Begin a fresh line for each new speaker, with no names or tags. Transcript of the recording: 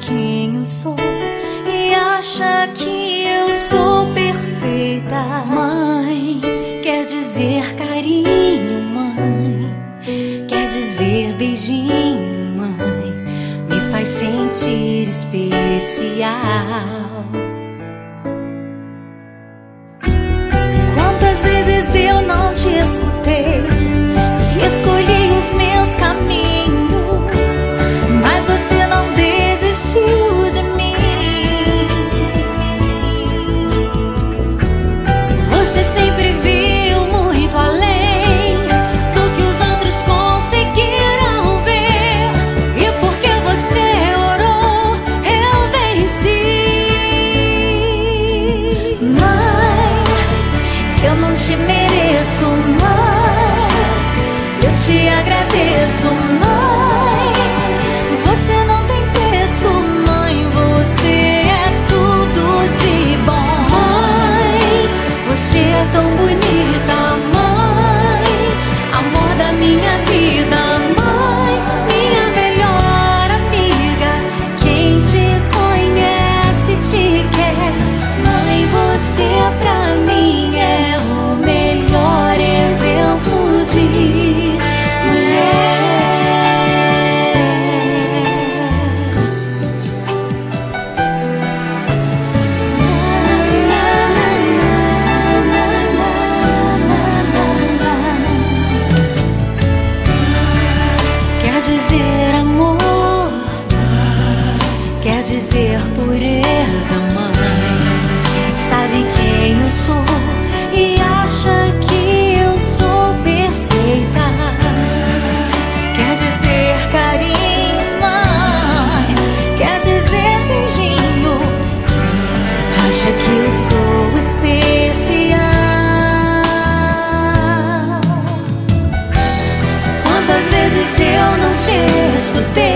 quem eu sou e acha que eu sou perfeita. Mãe, quer dizer carinho, mãe, quer dizer beijinho, mãe, me faz sentir especial. Quantas vezes eu não te escutei e escolhi os meus caminhos, mas você não desistiu de mim. Você sempre viu muito além do que os outros conseguiram ver, e porque você orou, eu venci. Mãe, eu não te mereço, mãe, eu te agradeço, mãe. Você não tem preço, mãe, você é tudo de bom. Mãe, você é tão bonita, mãe, amor da minha vida, mãe, minha melhor amiga. Quem te conhece te quer, mãe, você pra mim é o melhor exemplo de mulher. Quer dizer amor, quer dizer pureza, mãe, sabe quem eu sou e acha que eu sou perfeita. Quer dizer carinho, mãe, quer dizer beijinho, acha que eu sou especial. Quantas vezes eu não te escutei